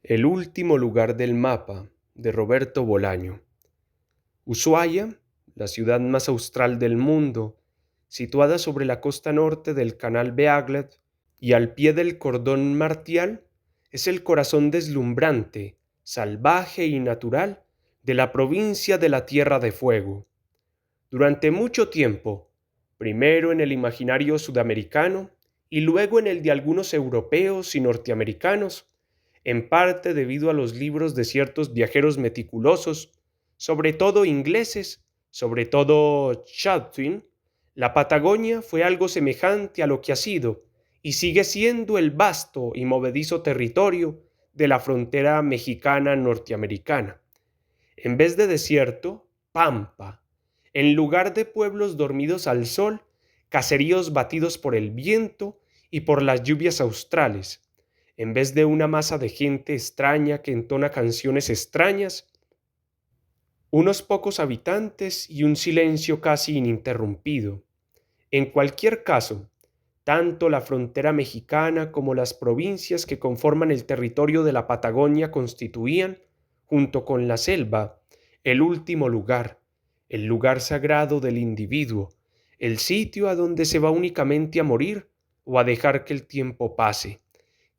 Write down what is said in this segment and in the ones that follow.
El último lugar del mapa, de Roberto Bolaño. Ushuaia, la ciudad más austral del mundo, situada sobre la costa norte del canal Beagle y al pie del cordón martial, es el corazón deslumbrante, salvaje y natural de la provincia de la Tierra de Fuego. Durante mucho tiempo, primero en el imaginario sudamericano y luego en el de algunos europeos y norteamericanos, en parte debido a los libros de ciertos viajeros meticulosos, sobre todo ingleses, sobre todo Chatwin, la Patagonia fue algo semejante a lo que ha sido y sigue siendo el vasto y movedizo territorio de la frontera mexicana norteamericana. En vez de desierto, pampa. En lugar de pueblos dormidos al sol, caseríos batidos por el viento y por las lluvias australes. En vez de una masa de gente extraña que entona canciones extrañas, unos pocos habitantes y un silencio casi ininterrumpido. En cualquier caso, tanto la frontera mexicana como las provincias que conforman el territorio de la Patagonia constituían, junto con la selva, el último lugar, el lugar sagrado del individuo, el sitio a donde se va únicamente a morir o a dejar que el tiempo pase,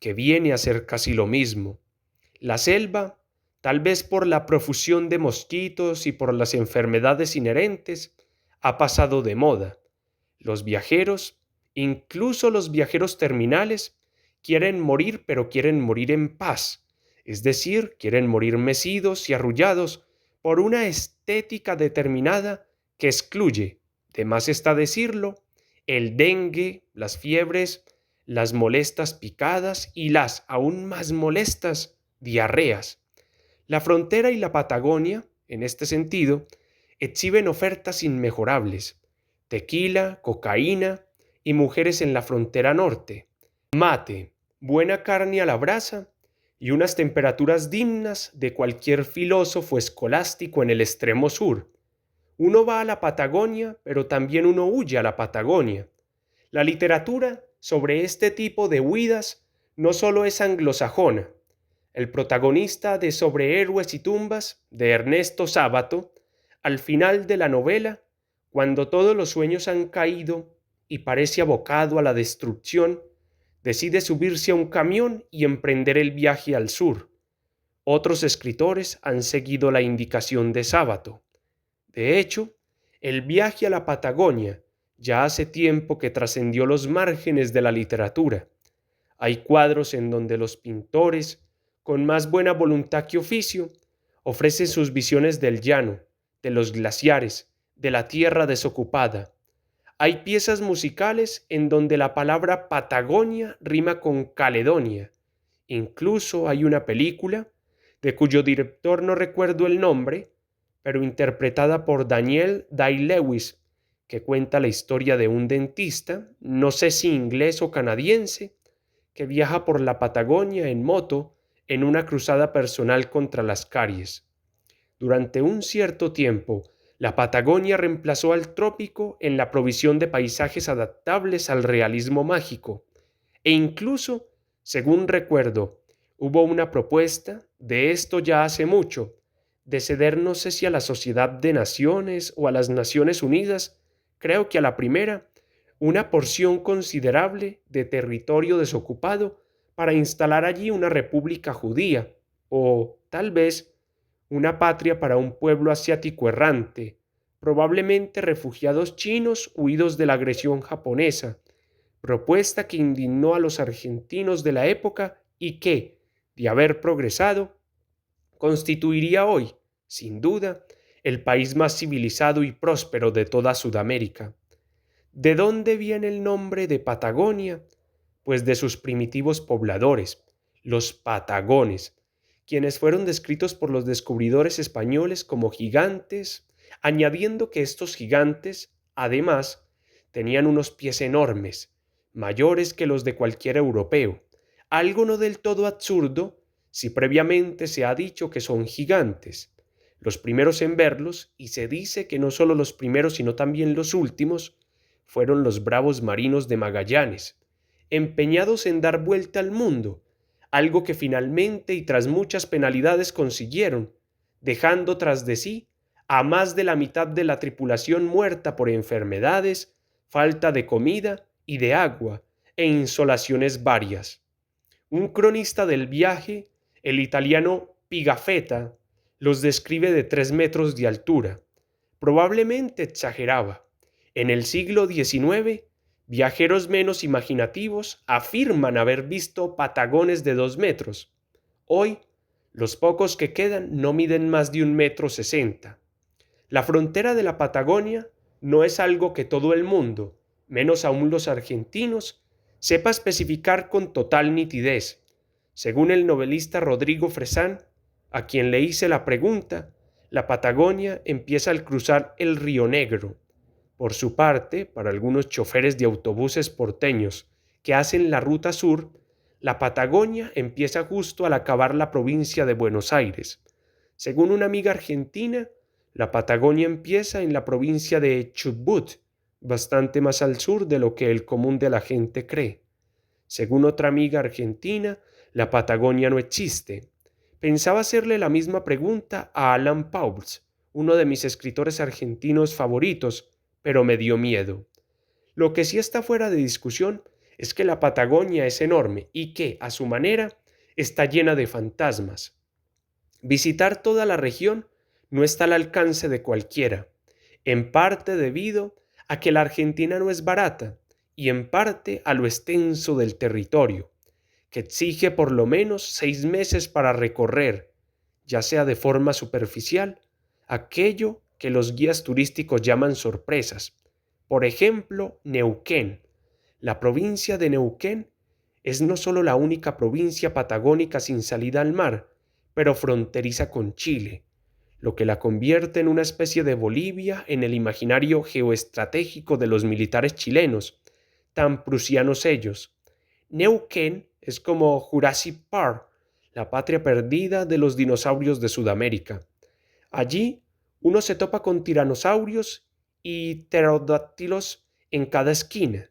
que viene a ser casi lo mismo. La selva, tal vez por la profusión de mosquitos y por las enfermedades inherentes, ha pasado de moda. Los viajeros, incluso los viajeros terminales, quieren morir, pero quieren morir en paz, es decir, quieren morir mecidos y arrullados por una estética determinada que excluye, de más está decirlo, el dengue, las fiebres, las molestas picadas y las aún más molestas diarreas. La frontera y la Patagonia, en este sentido, exhiben ofertas inmejorables: tequila, cocaína y mujeres en la frontera norte, mate, buena carne a la brasa y unas temperaturas dignas de cualquier filósofo escolástico en el extremo sur. Uno va a la Patagonia, pero también uno huye a la Patagonia. La literatura sobre este tipo de huidas no solo es anglosajona. El protagonista de Sobre héroes y tumbas, de Ernesto Sábato, al final de la novela, cuando todos los sueños han caído y parece abocado a la destrucción, decide subirse a un camión y emprender el viaje al sur. Otros escritores han seguido la indicación de Sábato. De hecho, el viaje a la Patagonia ya hace tiempo que trascendió los márgenes de la literatura. Hay cuadros en donde los pintores, con más buena voluntad que oficio, ofrecen sus visiones del llano, de los glaciares, de la tierra desocupada. Hay piezas musicales en donde la palabra Patagonia rima con Caledonia. Incluso hay una película, de cuyo director no recuerdo el nombre, pero interpretada por Daniel Day-Lewis, que cuenta la historia de un dentista, no sé si inglés o canadiense, que viaja por la Patagonia en moto en una cruzada personal contra las caries. Durante un cierto tiempo, la Patagonia reemplazó al trópico en la provisión de paisajes adaptables al realismo mágico, e incluso, según recuerdo, hubo una propuesta, de esto ya hace mucho, de ceder no sé si a la Sociedad de Naciones o a las Naciones Unidas, creo que a la primera, una porción considerable de territorio desocupado para instalar allí una república judía, o, tal vez, una patria para un pueblo asiático errante, probablemente refugiados chinos huidos de la agresión japonesa, propuesta que indignó a los argentinos de la época y que, de haber progresado, constituiría hoy, sin duda, el país más civilizado y próspero de toda Sudamérica. ¿De dónde viene el nombre de Patagonia? Pues de sus primitivos pobladores, los patagones, quienes fueron descritos por los descubridores españoles como gigantes, añadiendo que estos gigantes, además, tenían unos pies enormes, mayores que los de cualquier europeo, algo no del todo absurdo si previamente se ha dicho que son gigantes, los primeros en verlos, y se dice que no solo los primeros sino también los últimos, fueron los bravos marinos de Magallanes, empeñados en dar vuelta al mundo, algo que finalmente y tras muchas penalidades consiguieron, dejando tras de sí a más de la mitad de la tripulación muerta por enfermedades, falta de comida y de agua e insolaciones varias. Un cronista del viaje, el italiano Pigafetta, los describe de 3 metros de altura. Probablemente exageraba. En el siglo XIX, viajeros menos imaginativos afirman haber visto patagones de 2 metros. Hoy, los pocos que quedan no miden más de 1,60 m. La frontera de la Patagonia no es algo que todo el mundo, menos aún los argentinos, sepa especificar con total nitidez. Según el novelista Rodrigo Fresán, a quien le hice la pregunta, la Patagonia empieza al cruzar el Río Negro. Por su parte, para algunos choferes de autobuses porteños que hacen la ruta sur, la Patagonia empieza justo al acabar la provincia de Buenos Aires. Según una amiga argentina, la Patagonia empieza en la provincia de Chubut, bastante más al sur de lo que el común de la gente cree. Según otra amiga argentina, la Patagonia no existe. Pensaba hacerle la misma pregunta a Alan Pauls, uno de mis escritores argentinos favoritos, pero me dio miedo. Lo que sí está fuera de discusión es que la Patagonia es enorme y que, a su manera, está llena de fantasmas. Visitar toda la región no está al alcance de cualquiera, en parte debido a que la Argentina no es barata y en parte a lo extenso del territorio, que exige por lo menos 6 meses para recorrer, ya sea de forma superficial, aquello que los guías turísticos llaman sorpresas. Por ejemplo, Neuquén. La provincia de Neuquén es no solo la única provincia patagónica sin salida al mar, pero fronteriza con Chile, lo que la convierte en una especie de Bolivia en el imaginario geoestratégico de los militares chilenos, tan prusianos ellos. Neuquén es como Jurassic Park, la patria perdida de los dinosaurios de Sudamérica. Allí uno se topa con tiranosaurios y pterodáctilos en cada esquina.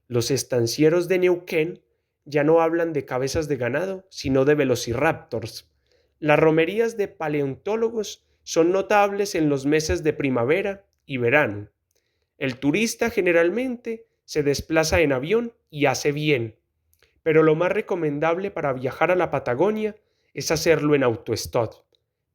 Los estancieros de Neuquén ya no hablan de cabezas de ganado, sino de velociraptors. Las romerías de paleontólogos son notables en los meses de primavera y verano. El turista generalmente se desplaza en avión y hace bien, pero lo más recomendable para viajar a la Patagonia es hacerlo en autostop.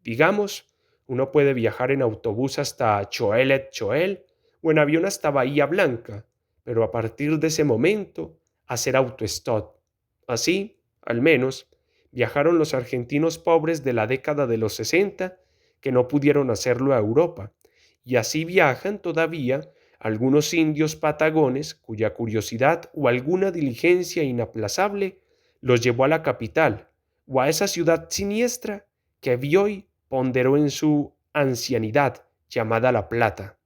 Digamos, uno puede viajar en autobús hasta Choelet-Choel o en avión hasta Bahía Blanca, pero a partir de ese momento hacer autostop. Así, al menos, viajaron los argentinos pobres de la década de los 60 que no pudieron hacerlo a Europa, y así viajan todavía algunos indios patagones cuya curiosidad o alguna diligencia inaplazable los llevó a la capital o a esa ciudad siniestra que vio y ponderó en su ancianidad llamada La Plata.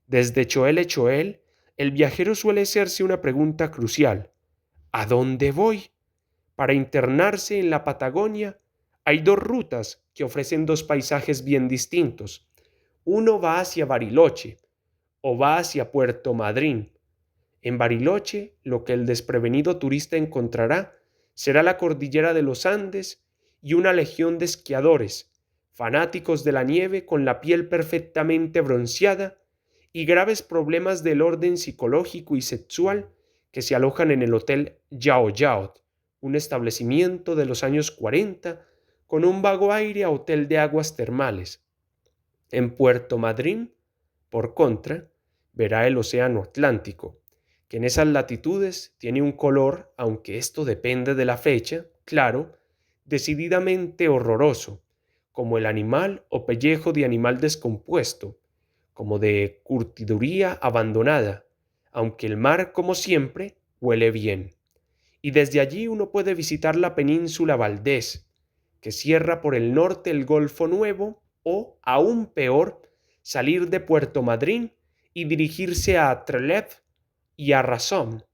Desde Choel, el viajero suele hacerse una pregunta crucial: ¿a dónde voy? Para internarse en la Patagonia hay 2 rutas que ofrecen 2 paisajes bien distintos. Uno va hacia Bariloche o va hacia Puerto Madryn. En Bariloche, lo que el desprevenido turista encontrará será la cordillera de los Andes y una legión de esquiadores, fanáticos de la nieve con la piel perfectamente bronceada y graves problemas del orden psicológico y sexual que se alojan en el Hotel Yao Yao, un establecimiento de los años 40 con un vago aire a hotel de aguas termales. En Puerto Madryn, por contra, verá el océano Atlántico, que en esas latitudes tiene un color, aunque esto depende de la fecha, claro, decididamente horroroso, como el animal o pellejo de animal descompuesto, como de curtiduría abandonada, aunque el mar, como siempre, huele bien. Y desde allí uno puede visitar la península Valdés, que cierra por el norte el Golfo Nuevo, o, aún peor, salir de Puerto Madryn y dirigirse a Trelew y a Razón,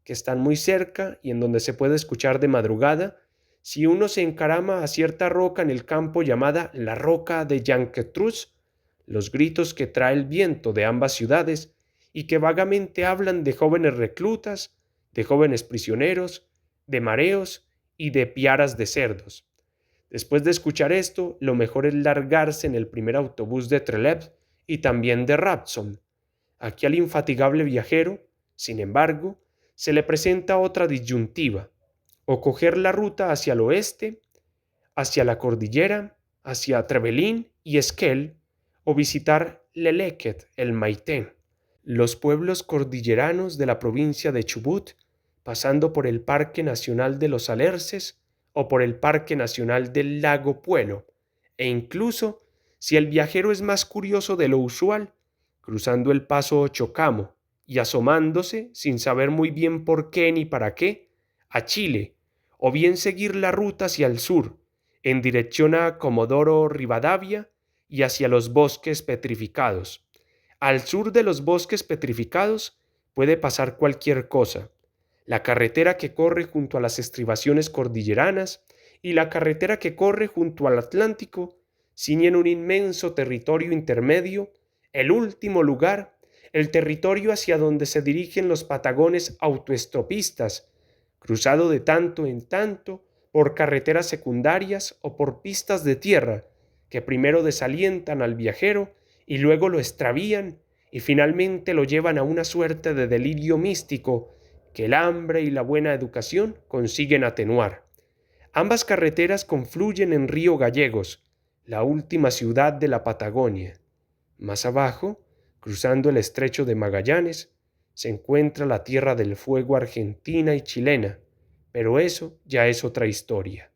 que están muy cerca y en donde se puede escuchar de madrugada si uno se encarama a cierta roca en el campo llamada la Roca de Yanquetruz, los gritos que trae el viento de ambas ciudades y que vagamente hablan de jóvenes reclutas, de jóvenes prisioneros, de mareos y de piaras de cerdos. Después de escuchar esto, lo mejor es largarse en el primer autobús de Trelew y también de Rapson. Aquí al infatigable viajero, sin embargo, se le presenta otra disyuntiva: o coger la ruta hacia el oeste, hacia la cordillera, hacia Trevelin y Esquel, o visitar Leleket el Maitén, los pueblos cordilleranos de la provincia de Chubut, pasando por el Parque Nacional de los Alerces o por el Parque Nacional del Lago Puelo, e incluso, si el viajero es más curioso de lo usual, cruzando el paso Chocamo y asomándose, sin saber muy bien por qué ni para qué, a Chile, o bien seguir la ruta hacia el sur, en dirección a Comodoro Rivadavia y hacia los bosques petrificados. Al sur de los bosques petrificados puede pasar cualquier cosa: la carretera que corre junto a las estribaciones cordilleranas y la carretera que corre junto al Atlántico ciñen un inmenso territorio intermedio, el último lugar, el territorio hacia donde se dirigen los patagones autoestopistas, cruzado de tanto en tanto por carreteras secundarias o por pistas de tierra que primero desalientan al viajero y luego lo extravían y finalmente lo llevan a una suerte de delirio místico que el hambre y la buena educación consiguen atenuar. Ambas carreteras confluyen en Río Gallegos, la última ciudad de la Patagonia. Más abajo, cruzando el estrecho de Magallanes, se encuentra la Tierra del Fuego argentina y chilena, pero eso ya es otra historia.